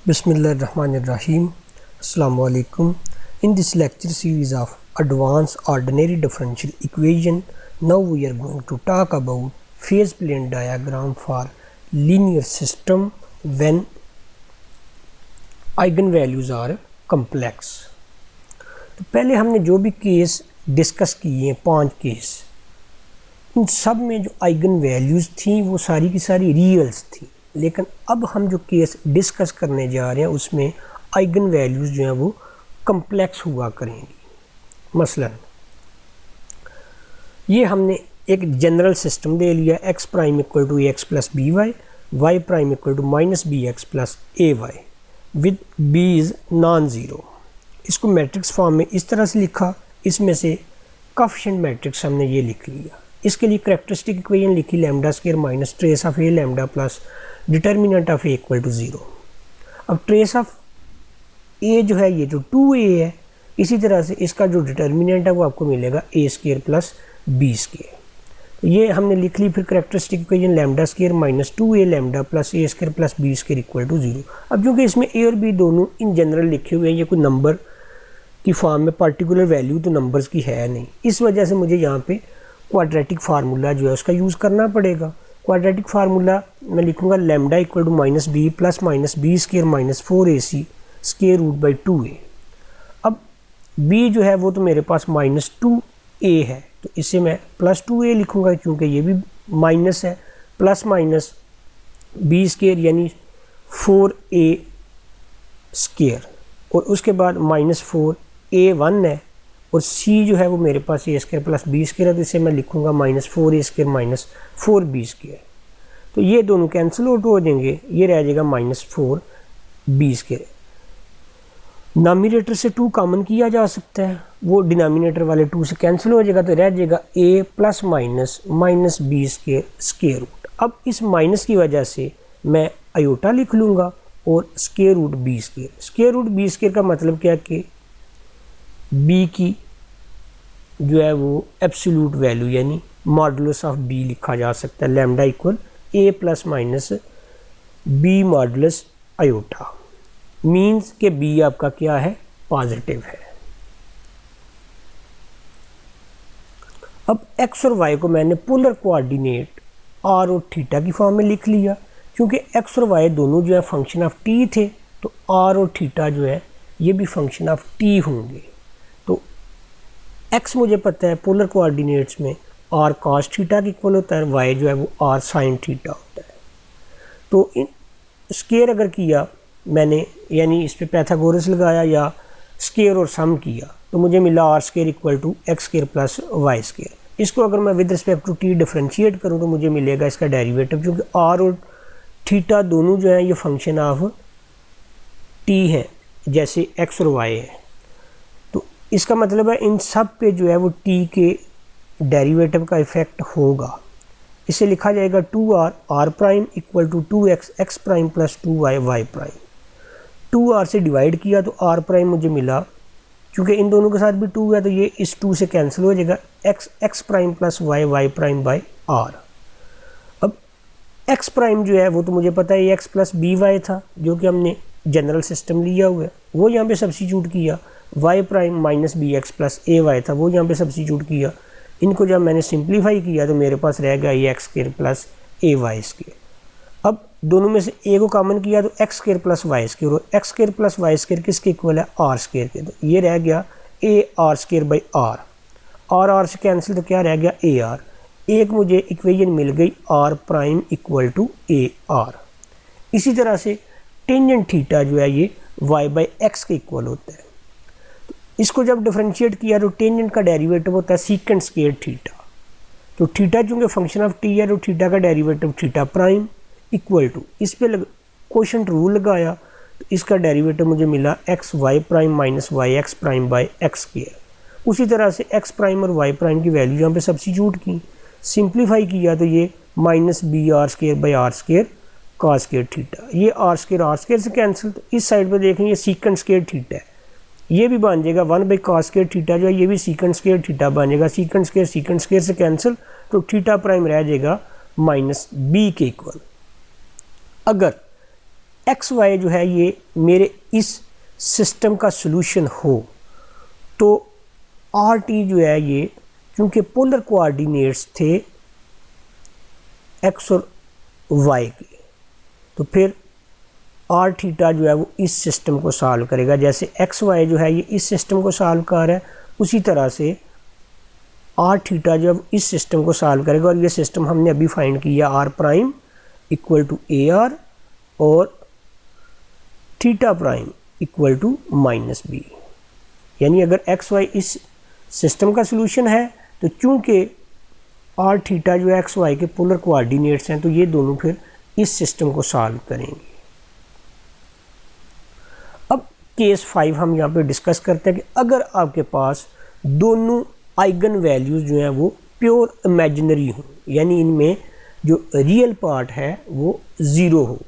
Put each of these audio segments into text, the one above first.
Bismillahirrahmanirrahim. Assalamu alaikum. In this lecture series of advanced ordinary differential equation, now we are going to talk about phase plane diagram for linear system when eigenvalues are complex. तो पहले हमने जो भी case discuss किए हैं 5 case, इन सब में जो आइगन वैल्यूज़ थी वो सारी की सारी रियल्स थी, लेकिन अब हम जो केस डिस्कस करने जा रहे हैं उसमें आइगन वैल्यूज़ जो हैं वो कम्प्लेक्स हुआ करेंगी। मसलन ये हमने एक जनरल सिस्टम दे लिया, X prime equal to X plus B Y, Y prime equal to minus B X plus A Y with B is non zero. इसको मैट्रिक्स फॉर्म में इस तरह से लिखा, इसमें से कोएफिशिएंट मैट्रिक्स हमने ये लिख लिया। इसके लिए कैरेक्टरिस्टिक इक्वेशन लिखी lambda square minus trace of A lambda plus determinant of A equal to zero. अब ट्रेस ऑफ ए जो है ये जो 2a है, इसी तरह से इसका जो डिटर्मिनेंट है वो आपको मिलेगा A square plus B square. तो ये हमने लिख ली। फिर characteristic equation lambda square minus 2a lambda plus A square plus B square equal to zero. अब क्योंकि इसमें ए और बी दोनों इन जनरल लिखे हुए हैं, ये कोई नंबर की फॉर्म में पर्टिकुलर वैल्यू तो नंबर्स की है नहीं, इस वजह से मुझे यहाँ पे क्वाड्रेटिक फार्मूला जो है उसका यूज़ करना पड़ेगा। क्वाड्रेटिक फार्मूला मैं लिखूँगा lambda equal to minus B plus minus B square minus 4ac square root by 2a। अब b जो है वो तो मेरे पास माइनस 2a है, तो इसे मैं प्लस 2a लिखूँगा क्योंकि ये भी माइनस है, प्लस माइनस बी स्क्वायर यानी 4a स्क्वायर, और उसके बाद माइनस 4a1 है, और c जो है वो मेरे पास ए स्क्वायर प्लस बी स्क्वायर है, तो इसे मैं लिखूँगा minus 4a square minus 4b square. तो ये दोनों कैंसिल आउट हो जाएंगे, ये रह जाएगा माइनस 4b स्क्वायर। नॉमिनेटर से 2 कॉमन किया जा सकता है, वो डिनोमिनेटर वाले 2 से कैंसिल हो जाएगा, तो रह जाएगा a plus minus minus B square square root. अब इस माइनस की वजह से मैं आयोटा लिख लूँगा और square root B square. Square root B square का मतलब क्या है कि b की जो है वो एब्सोल्यूट वैल्यू यानी मॉडुलस ऑफ b लिखा जा सकता है, lambda equal a plus minus b modulus iota, means के b आपका क्या है, पॉजिटिव है। अब x और y को मैंने पोलर कोऑर्डिनेट r और थीटा की फॉर्म में लिख लिया, क्योंकि x और y दोनों जो है फंक्शन ऑफ t थे, तो r और थीटा जो है ये भी फंक्शन ऑफ t होंगे। तो x मुझे पता है पोलर कोऑर्डिनेट्स में r cos थीटा की इक्वल होता है, y जो है वो r sin थीटा होता है। तो इन स्क्वायर अगर किया मैंने, यानी इस पे पैथागोरस लगाया या स्क्वायर और सम किया, तो मुझे मिला r square equal to X square plus Y square. इसको अगर मैं with respect to t differentiate करूँ तो मुझे मिलेगा इसका डेरिवेटिव, क्योंकि r और थीटा दोनों जो हैं ये फंक्शन ऑफ t हैं, जैसे x और y है। तो इसका मतलब है इन सब पे जो है वो t के डेरिवेटिव का इफेक्ट होगा। इसे लिखा जाएगा 2r r prime equal to 2x x prime plus 2y y prime. 2r से डिवाइड किया तो r प्राइम मुझे मिला, क्योंकि इन दोनों के साथ भी 2 है तो ये इस 2 से कैंसिल हो जाएगा, x prime plus y y prime by r। अब x प्राइम जो है वो तो मुझे पता है x प्लस बी वाई था, जो कि हमने जनरल सिस्टम लिया हुआ है, वो यहाँ पे सब्स्टिट्यूट किया। y prime minus B X plus A Y था, वो यहाँ पे सब्स्टिट्यूट किया। इनको जब मैंने सिंप्लीफाई किया तो मेरे पास रह गया ये X square plus A Y square. अब दोनों में से ए को कॉमन किया तो X square plus Y square, और X square plus Y square किसके इक्वल है, आर स्क्वायर के। तो ये रह गया A R square by R, और आर से कैंसिल तो क्या रह गया ए आर। एक मुझे इक्वेशन मिल गई R prime equal to A R. इसी तरह से टेंजेंट थीटा जो है ये वाई बाई एक्स के इक्वल होता है। तो इसको जब डिफरेंशिएट किया तो टेंजेंट का डेरिवेटिव होता है सीकेंट स्क्वायर थीटा। तो थीटा चूँकि फंक्शन ऑफ टी है तो थीटा का derivative theta prime equal to, इस पे कोशेंट रूल लगाया तो इसका डेरिवेटिव मुझे मिला X Y prime minus Y X prime by X square. उसी तरह से एक्स प्राइम और वाई प्राइम की वैल्यू यहाँ पे सब्स्टिट्यूट की, सिंप्लीफाई किया तो ये minus B R square by R square cos square theta, ये आर स्क्वायर से कैंसिल। तो इस साइड पे देखें ये सीकेंट स्क्वायर थीटा है, ये भी बन जाएगा 1 बाई कॉस स्क्वायर थीटा जो है ये भी सीकेंट स्क्वायर थीटा बन जाएगा। सीकेंट स्क्वायर से कैंसिल, तो थीटा प्राइम रह जाएगा माइनस बी के इक्वल। अगर एक्स वाई जो है ये मेरे इस सिस्टम का सॉल्यूशन हो तो आर टी जो है ये क्योंकि पोलर कोऑर्डिनेट्स थे एक्स और वाई के, तो फिर आर थीटा जो है वो इस सिस्टम को सॉल्व करेगा। जैसे एक्स वाई जो है ये इस सिस्टम को सॉल्व कर रहा है, उसी तरह से आर थीटा जो है इस सिस्टम को सॉल्व करेगा। और ये सिस्टम हमने अभी फाइंड किया R prime equal to A R और theta prime equal to minus B. यानी अगर एक्स वाई इस सिस्टम का सॉल्यूशन है तो चूंकि आर थीटा जो एक्स वाई के पोलर कोऑर्डिनेट्स हैं तो ये दोनों फिर इस सिस्टम को सॉल्व करेंगे। अब केस 5 हम यहाँ पे डिस्कस करते हैं कि अगर आपके पास दोनों आइगन वैल्यूज जो हैं वो प्योर इमेजिनरी हो, यानी इनमें जो रियल पार्ट है वो ज़ीरो हो,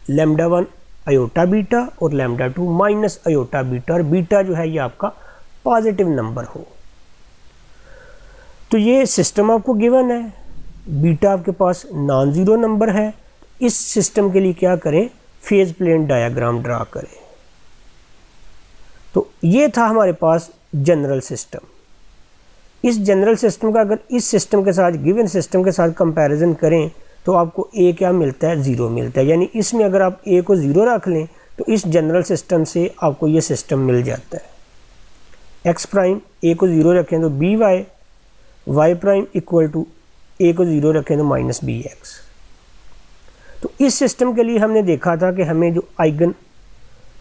लैम्डा 1 अयोटा बीटा और लैम्डा 2 माइनस अयोटा बीटा, और बीटा जो है ये आपका पॉजिटिव नंबर हो। तो ये सिस्टम आपको गिवन है, बीटा आपके पास नॉन ज़ीरो नंबर है। इस सिस्टम के लिए क्या करें, फेज प्लेन डायग्राम ड्रा करें। तो ये था हमारे पास जनरल सिस्टम। इस जनरल सिस्टम का अगर इस सिस्टम के साथ गिवन सिस्टम के साथ कंपैरिजन करें तो आपको ए क्या मिलता है, ज़ीरो मिलता है। यानी इसमें अगर आप ए को ज़ीरो रख लें तो इस जनरल सिस्टम से आपको ये सिस्टम मिल जाता है। एक्स प्राइम ए को ज़ीरो रखें तो B Y, Y prime equal to A को ज़ीरो रखें तो माइनस बी एक्स। तो इस सिस्टम के लिए हमने देखा था कि हमें जो आइगन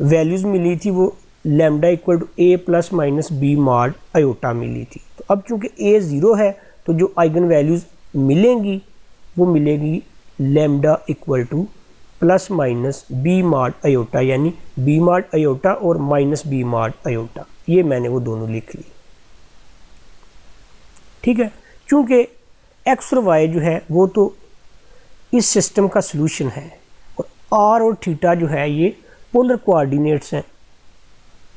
वैल्यूज़ मिली थी वो lambda equal to A plus minus B mod iota मिली थी। तो अब चूंकि ए ज़ीरो है तो जो आइगन वैल्यूज़ मिलेंगी वो मिलेगी lambda equal to plus minus B mod iota, यानी बी मॉड अयोटा और माइनस बी मॉड अयोटा। ये मैंने वो दोनों लिख ली, ठीक है। चूंकि एक्स और वाई जो है वो तो इस सिस्टम का सॉल्यूशन है और आर और थीटा जो है ये पोलर कोऑर्डिनेट्स हैं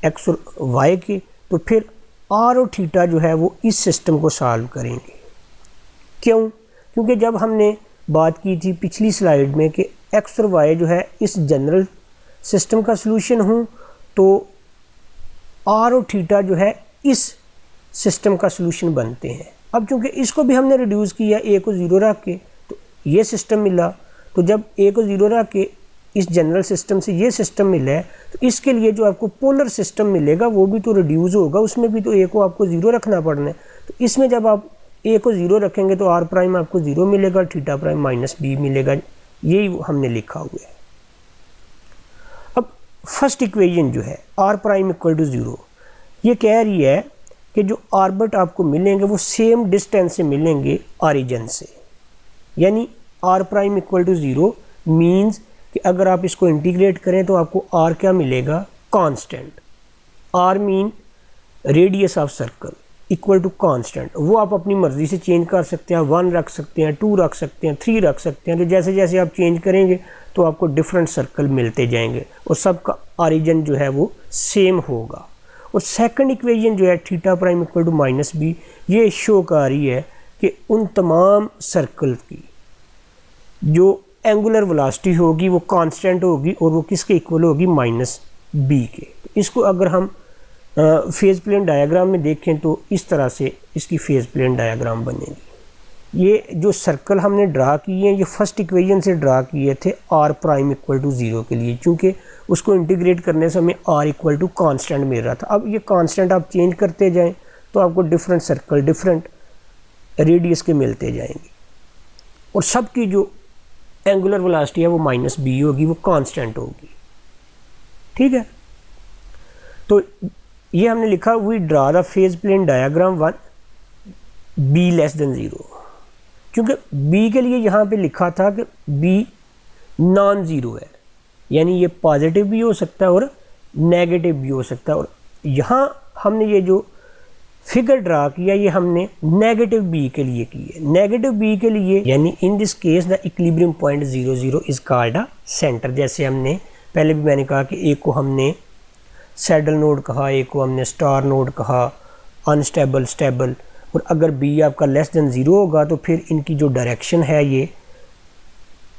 एक्स और वाई के, तो फिर आर और थीटा जो है वो इस सिस्टम को सॉल्व करेंगे। क्यों? क्योंकि जब हमने बात की थी पिछली स्लाइड में कि एक्स और वाई जो है इस जनरल सिस्टम का सॉल्यूशन हो तो आर और थीटा जो है इस सिस्टम का सॉल्यूशन बनते हैं। अब चूंकि इसको भी हमने रिड्यूस किया ए को ज़ीरो रख के तो ये सिस्टम मिला, तो जब ए को ज़ीरो रख के इस जनरल सिस्टम से ये सिस्टम मिला है तो इसके लिए जो आपको पोलर सिस्टम मिलेगा वो भी तो रिड्यूस होगा, उसमें भी तो ए को आपको ज़ीरो रखना पड़ना है। तो इसमें जब आप ए को ज़ीरो रखेंगे तो आर प्राइम आपको ज़ीरो मिलेगा, थीटा प्राइम माइनस बी मिलेगा। यही हमने लिखा हुआ है। अब फर्स्ट इक्वेशन जो है R prime equal to zero, ये कह रही है कि जो आर्बिट आपको मिलेंगे वो सेम डिस्टेंस से मिलेंगे ऑरिजिन से। यानी R prime equal to zero means कि अगर आप इसको इंटीग्रेट करें तो आपको आर क्या मिलेगा, constant. R mean radius of circle equal to constant. वो आप अपनी मर्ज़ी से चेंज कर सकते हैं, 1 रख सकते हैं, 2 रख सकते हैं, 3 रख सकते हैं। तो जैसे जैसे आप चेंज करेंगे तो आपको डिफरेंट सर्कल मिलते जाएंगे और सबका ऑरिजिन जो है वो सेम होगा। और सेकंड इक्वेशन जो है theta prime equal to minus B, ये शो कर रही है कि उन तमाम सर्कल की जो एंगुलर वेलोसिटी होगी वो कांस्टेंट होगी और वो किसके इक्वल होगी, माइनस बी के। तो इसको अगर हम फेज प्लेन डायग्राम में देखें तो इस तरह से इसकी फेज प्लेन डायग्राम बनेगी। ये जो सर्कल हमने ड्रा किए हैं ये फर्स्ट इक्वेशन से ड्रा किए थे R prime equal to zero के लिए, क्योंकि उसको इंटीग्रेट करने से हमें आर इक्वल टू कांस्टेंट मिल रहा था। अब ये कांस्टेंट आप चेंज करते जाएं तो आपको डिफरेंट सर्कल डिफरेंट रेडियस के मिलते जाएंगे और सबकी जो एंगुलर वेलोसिटी है वो माइनस बी होगी, वो कांस्टेंट होगी, ठीक है। तो ये हमने लिखा we draw the phase plane diagram 1 B less than zero, क्योंकि बी के लिए यहाँ पे लिखा था कि बी नॉन ज़ीरो है, यानी ये पॉजिटिव भी हो सकता है और नेगेटिव भी हो सकता है। और यहाँ हमने ये जो फिगर ड्रा किया ये हमने नेगेटिव बी के लिए की है। नेगेटिव बी के लिए यानी in this case the equilibrium point 0 0 is called a centre. जैसे हमने पहले भी मैंने कहा कि एक को हमने सैडल नोड कहा, एक को हमने स्टार नोड कहा, अनस्टेबल, स्टेबल। और अगर बी आपका लेस देन ज़ीरो होगा तो फिर इनकी जो डायरेक्शन है ये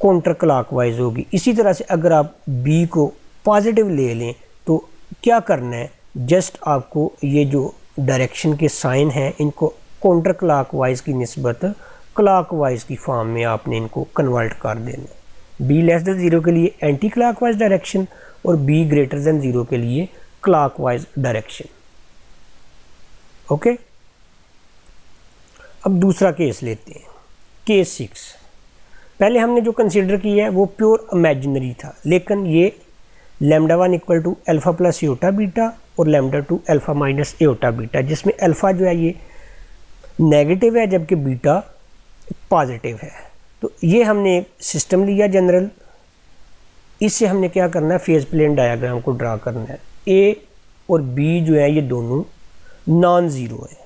काउंटर क्लॉकवाइज होगी। इसी तरह से अगर आप बी को पॉजिटिव ले लें तो क्या करना है, जस्ट आपको ये जो डायरेक्शन के साइन हैं इनको काउंटर क्लॉकवाइज की निस्बत क्लॉकवाइज की फॉर्म में आपने इनको कन्वर्ट कर देना है। बी लेस देन 0 के लिए एंटी क्लॉकवाइज डायरेक्शन और बी ग्रेटर देन 0 के लिए क्लॉकवाइज डायरेक्शन। ओके, अब दूसरा केस लेते हैं, केस 6। पहले हमने जो कंसीडर किया है वो प्योर इमेजिनरी था, लेकिन ये λ1 equal to alpha plus iota beta और λ2 अल्फ़ा माइनस एटा बीटा, जिसमें अल्फ़ा जो है ये नेगेटिव है जबकि बीटा पॉजिटिव है। तो ये हमने एक सिस्टम लिया जनरल, इससे हमने क्या करना है, फेज प्लेन डायग्राम को ड्रा करना है। ए और बी जो है ये दोनों नॉन ज़ीरो है।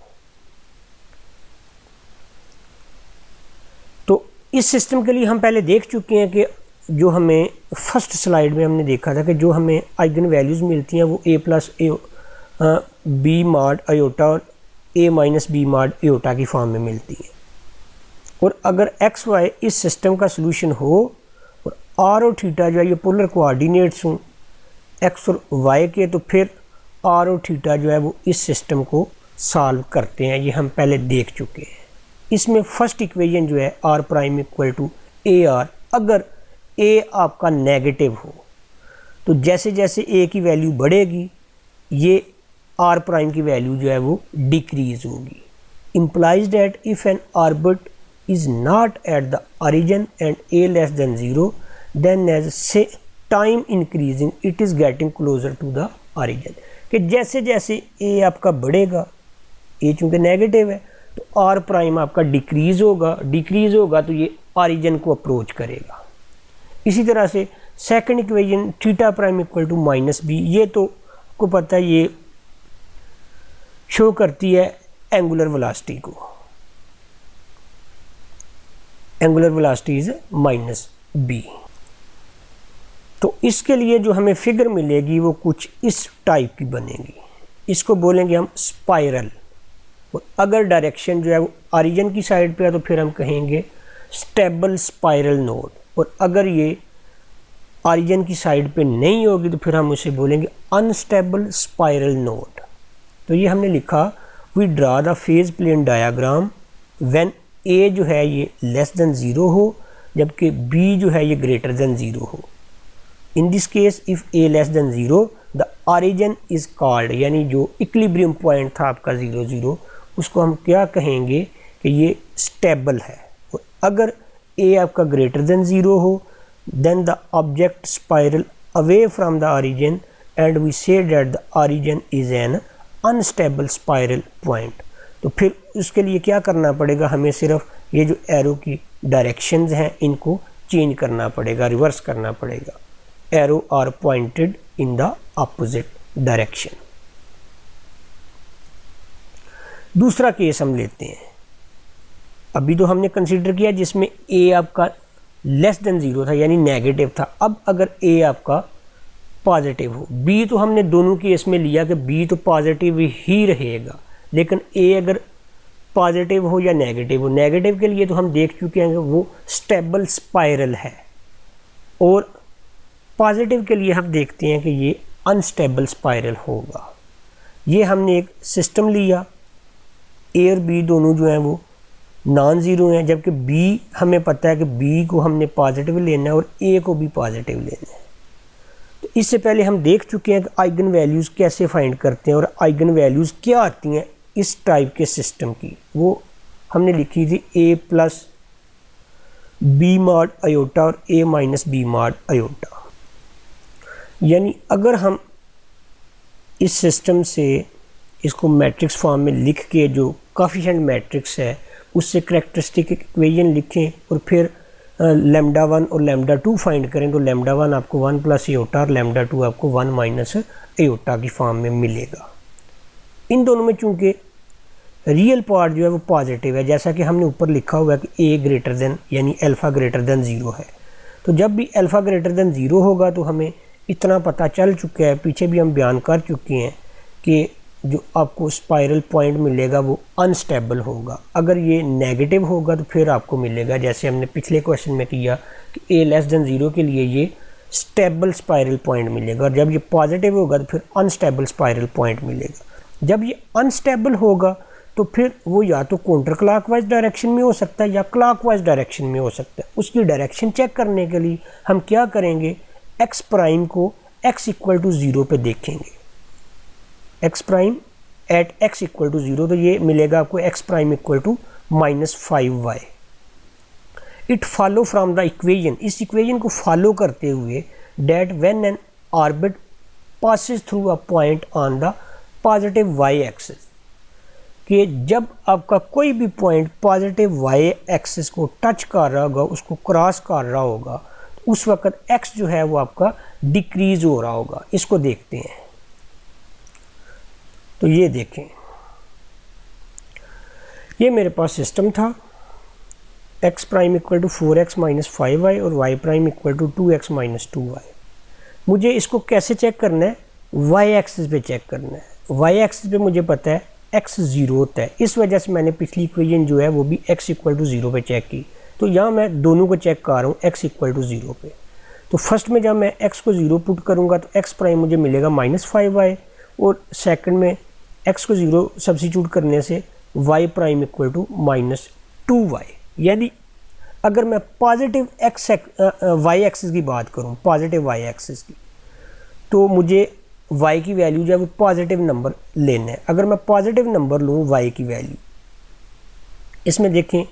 तो इस सिस्टम के लिए हम पहले देख चुके हैं कि जो हमें फर्स्ट स्लाइड में हमने देखा था कि जो हमें आइगन वैल्यूज़ मिलती हैं वो ए प्लस बी मॉड आयोटा और ए माइनस बी मॉड आयोटा की फॉर्म में मिलती है। और अगर एक्स वाई इस सिस्टम का सलूशन हो और आर और थीटा जो है ये पोलर कोऑर्डिनेट्स हों एक्स और वाई के, तो फिर आर और थीटा जो है वो इस सिस्टम को सॉल्व करते हैं। ये हम पहले देख चुके हैं। इसमें फर्स्ट इक्वेशन जो है R prime equal to A R, अगर ए आपका नेगेटिव हो तो जैसे जैसे ए की वैल्यू बढ़ेगी ये आर प्राइम की वैल्यू जो है वो डिक्रीज होगी। Implies that if N orbit is not at the origin and a less than 0, then as say time increasing it is getting closer to the origin, कि जैसे जैसे a आपका बढ़ेगा, a चूँकि नेगेटिव है तो r प्राइम आपका decrease होगा तो ये origin को अप्रोच करेगा। इसी तरह से second equation theta prime equal to minus B, ये तो आपको पता है ये शो करती है एंगुलर वेलोसिटी को, angular velocity is minus B. तो इसके लिए जो हमें फिगर मिलेगी वो कुछ इस टाइप की बनेगी, इसको बोलेंगे हम स्पाइरल। और अगर डायरेक्शन जो है वो ओरिजिन की साइड पे है तो फिर हम कहेंगे स्टेबल स्पाइरल नोड, और अगर ये ओरिजिन की साइड पे नहीं होगी तो फिर हम उसे बोलेंगे अनस्टेबल स्पाइरल नोड। तो ये हमने लिखा, we draw the phase plane diagram when A जो है ये लेस देन 0 हो जबकि बी जो है ये ग्रेटर देन 0 हो। In this case if A less than 0 the origin is called, यानी जो इक्विलिब्रियम पॉइंट था आपका 0 0 उसको हम क्या कहेंगे कि ये स्टेबल है। और अगर ए आपका ग्रेटर देन 0 हो then the object spiral away from the origin and we say that the origin is an unstable spiral point. तो फिर उसके लिए क्या करना पड़ेगा, हमें सिर्फ ये जो एरो की डायरेक्शंस हैं इनको चेंज करना पड़ेगा, रिवर्स करना पड़ेगा। Arrow are pointed in the opposite direction. दूसरा केस हम लेते हैं, अभी तो हमने कंसीडर किया जिसमें ए आपका लेस देन 0 था यानी नेगेटिव था। अब अगर ए आपका पॉजिटिव हो, बी तो हमने दोनों केस में लिया कि बी तो पॉजिटिव ही रहेगा, लेकिन ए अगर पॉजिटिव हो या नेगेटिव हो, नेगेटिव के लिए तो हम देख चुके हैं कि वो स्टेबल स्पाइरल है, और पॉजिटिव के लिए हम देखते हैं कि ये अनस्टेबल स्पाइरल होगा। ये हमने एक सिस्टम लिया, ए और बी दोनों जो हैं वो नॉन ज़ीरो हैं, जबकि बी हमें पता है कि बी को हमने पॉजिटिव लेना है और ए को भी पॉजिटिव लेना है। तो इससे पहले हम देख चुके हैं कि आइगन वैल्यूज़ कैसे फाइंड करते हैं और आइगन वैल्यूज़ क्या आती हैं इस टाइप के सिस्टम की। वो हमने लिखी थी ए प्लस बी मॉड आयोटा और ए माइनस बी मॉड आयोटा। यानी अगर हम इस सिस्टम से इसको मैट्रिक्स फॉर्म में लिख के जो कोएफिशिएंट मैट्रिक्स है उससे कैरेक्टरिस्टिक इक्वेशन लिखें और फिर λ1 और λ2 फाइंड करें तो λ1 आपको 1 प्लस एयोटा और λ2 आपको 1 माइनस एयोटा की फॉर्म में मिलेगा। इन दोनों में चूंकि रियल पार्ट जो है वो पॉजिटिव है, जैसा कि हमने ऊपर लिखा हुआ है कि ए ग्रेटर देन यानी अल्फ़ा ग्रेटर देन 0 है, तो जब भी अल्फ़ा ग्रेटर देन 0 होगा तो हमें इतना पता चल चुका है, पीछे भी हम बयान कर चुके हैं कि जो आपको स्पाइरल पॉइंट मिलेगा वो अनस्टेबल होगा। अगर ये नेगेटिव होगा तो फिर आपको मिलेगा, जैसे हमने पिछले क्वेश्चन में किया कि a<0 के लिए ये स्टेबल स्पाइरल पॉइंट मिलेगा, और जब ये पॉजिटिव होगा तो फिर अनस्टेबल स्पाइरल पॉइंट मिलेगा। जब ये अनस्टेबल होगा तो फिर वो या तो काउंटर क्लॉकवाइज डायरेक्शन में हो सकता है या क्लॉकवाइज डायरेक्शन में हो सकता है। उसकी डायरेक्शन चेक करने के लिए हम क्या करेंगे, एक्स प्राइम को x=0 पे देखेंगे, x प्राइम एट x=0, तो ये मिलेगा आपको x prime -5y। It follow from the equation, इस इक्वेशन को फॉलो करते हुए that when an orbit passes through a point on the positive y axis, कि जब आपका कोई भी पॉइंट पॉजिटिव y एक्सिस को टच कर रहा होगा, उसको क्रॉस कर रहा होगा, तो उस वक्त x जो है वो आपका डिक्रीज हो रहा होगा। इसको देखते हैं, तो ये देखें, ये मेरे पास सिस्टम था, x प्राइम =4x - 5y और y प्राइम =2x - 2y। मुझे इसको कैसे चेक करना है, y एक्सिस पे चेक करना है। y एक्सिस पे मुझे पता है x 0 होता है, इस वजह से मैंने पिछली इक्वेशन जो है वो भी x = 0 पे चेक की। तो यहाँ मैं दोनों को चेक कर रहा हूँ x = 0 पे। तो फर्स्ट में जब मैं x को 0 पुट करूँगा तो x प्राइम मुझे मिलेगा -5y, और सेकंड में x को 0 सब्स्टिट्यूट करने से y प्राइम = -2y। यानी अगर मैं पॉजिटिव y एक्सिस की बात करूँ, पॉजिटिव y एक्सिस की, तो मुझे y की वैल्यू जो है वो पॉजिटिव नंबर लेना है। अगर मैं पॉजिटिव नंबर लूँ y की वैल्यू, इसमें देखें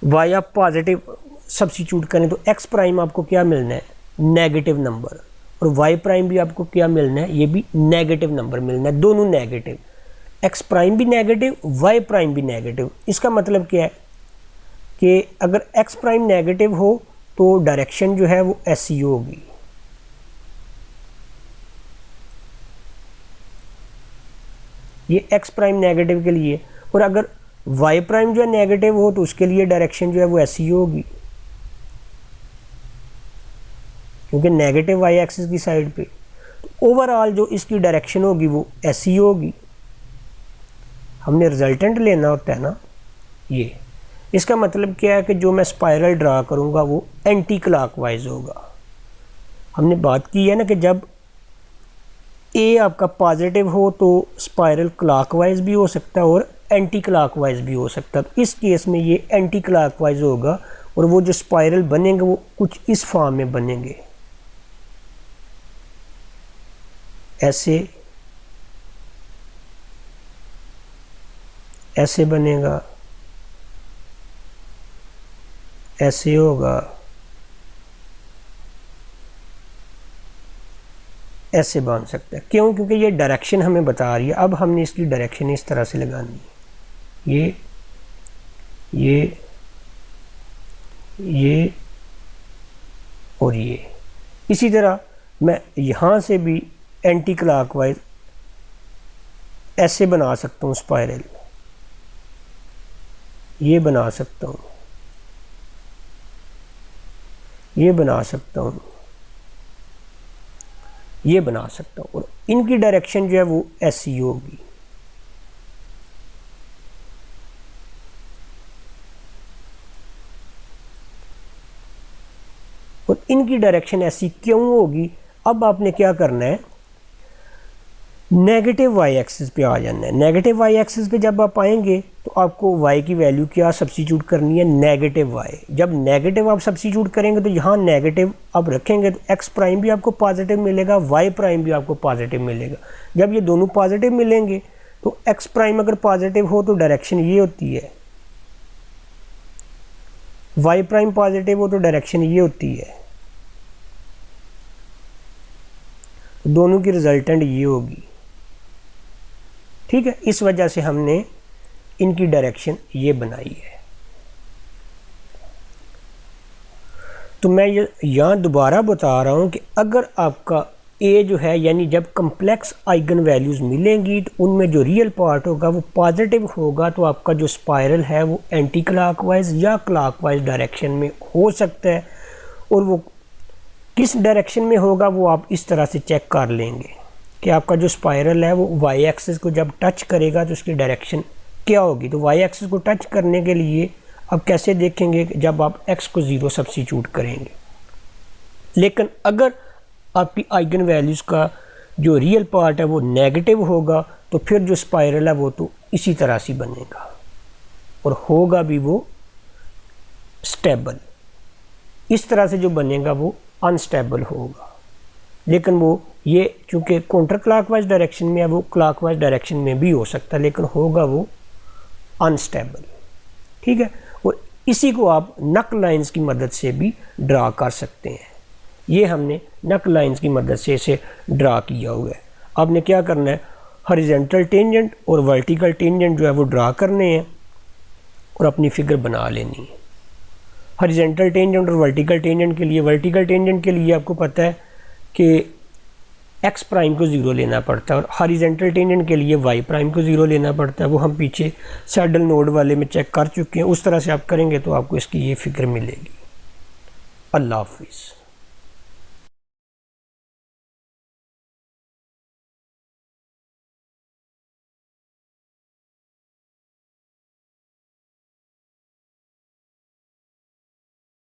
y आप पॉजिटिव सब्स्टिट्यूट करें तो x प्राइम आपको क्या मिलना है, नेगेटिव नंबर, और y प्राइम भी आपको क्या मिलना है, ये भी नेगेटिव नंबर मिलना है, दोनों नेगेटिव, x प्राइम भी नेगेटिव, y प्राइम भी नेगेटिव। इसका मतलब क्या है कि अगर x प्राइम नेगेटिव हो तो डायरेक्शन जो है वो ऐसी होगी, ये x प्राइम नेगेटिव के लिए, और अगर y प्राइम जो है नेगेटिव हो तो उसके लिए डायरेक्शन जो है वो ऐसी होगी, क्योंकि नेगेटिव y एक्सिस की साइड पे। तो ओवरऑल जो इसकी डायरेक्शन होगी वो ऐसी होगी। हमने रिजल्टेंट लेना होता है ना, ये इसका मतलब क्या है कि जो मैं स्पाइरल ड्रा करूँगा वो एंटी क्लॉकवाइज होगा। हमने बात की है ना कि जब ए आपका पॉजिटिव हो तो स्पाइरल क्लॉकवाइज भी हो सकता है और एंटी क्लॉकवाइज भी हो सकता है। तो इस केस में ये एंटी क्लॉकवाइज होगा, और वो जो स्पाइरल बनेंगे वो कुछ इस फॉर्म में बनेंगे, ऐसे ऐसे बनेगा, ऐसे होगा, ऐसे बन सकता है। क्यों? क्योंकि ये डायरेक्शन हमें बता रही है। अब हमने इसकी डायरेक्शन इस तरह से लगानी है, ये और ये। इसी तरह मैं यहाँ से भी एंटी क्लॉकवाइज ऐसे बना सकता हूँ, स्पाइरल ये बना सकता हूँ, ये बना सकता हूँ, ये बना सकता हूँ, और इनकी डायरेक्शन जो है वो ऐसी होगी। और इनकी डायरेक्शन ऐसी क्यों होगी? अब आपने क्या करना है, नेगेटिव y एक्सिस पे आ जाना है। नेगेटिव y एक्सिस पे जब आप आएंगे तो आपको y की वैल्यू क्या सब्स्टिट्यूट करनी है, नेगेटिव y। जब नेगेटिव आप सब्स्टिट्यूट करेंगे तो यहाँ नेगेटिव आप रखेंगे तो x प्राइम भी आपको पॉजिटिव मिलेगा, y प्राइम भी आपको पॉजिटिव मिलेगा। जब ये दोनों पॉजिटिव मिलेंगे तो x प्राइम अगर पॉजिटिव हो तो डायरेक्शन ये होती है, y प्राइम पॉजिटिव हो तो डायरेक्शन ये होती है, दोनों की रिजल्टेंट ये होगी। ठीक है, इस वजह से हमने इनकी डायरेक्शन ये बनाई है। तो मैं ये यहाँ दोबारा बता रहा हूँ कि अगर आपका ए जो है, यानी जब कम्प्लेक्स आइगन वैल्यूज़ मिलेंगी तो उनमें जो रियल पार्ट होगा वो पॉजिटिव होगा, तो आपका जो स्पाइरल है वो एंटी क्लॉकवाइज या क्लॉकवाइज डायरेक्शन में हो सकता है। और वो किस डायरेक्शन में होगा वो आप इस तरह से चेक कर लेंगे। कि आपका जो स्पाइरल है वो वाई एक्सिस को जब टच करेगा तो उसकी डायरेक्शन क्या होगी। तो वाई एक्सिस को टच करने के लिए अब कैसे देखेंगे, जब आप एक्स को 0 सब्स्टिट्यूट करेंगे। लेकिन अगर आपकी आइगन वैल्यूज़ का जो रियल पार्ट है वो नेगेटिव होगा तो फिर जो स्पाइरल है वो तो इसी तरह से बनेगा और होगा भी वो स्टेबल। इस तरह से जो बनेगा वो अनस्टेबल होगा। लेकिन वो ये चूँकि काउंटर क्लॉकवाइज डायरेक्शन में है, वो क्लॉकवाइज डायरेक्शन में भी हो सकता है, लेकिन होगा वो अनस्टेबल। ठीक है, और इसी को आप नक लाइंस की मदद से भी ड्रा कर सकते हैं। ये हमने नक लाइंस की मदद से इसे ड्रा किया हुआ है। आपने क्या करना है, हॉरिजॉन्टल टेंजेंट और वर्टिकल टेंजेंट जो है वो ड्रा करने हैं और अपनी फिगर बना लेनी है। हॉरिजॉन्टल टेंजेंट और वर्टिकल टेंजेंट के लिए आपको पता है कि एक्स प्राइम को 0 लेना पड़ता है और हॉरिजॉन्टल टेंजेंट के लिए वाई प्राइम को 0 लेना पड़ता है। वो हम पीछे सैडल नोड वाले में चेक कर चुके हैं। उस तरह से आप करेंगे तो आपको इसकी ये फिगर मिलेगी। अल्लाह हाफिज़।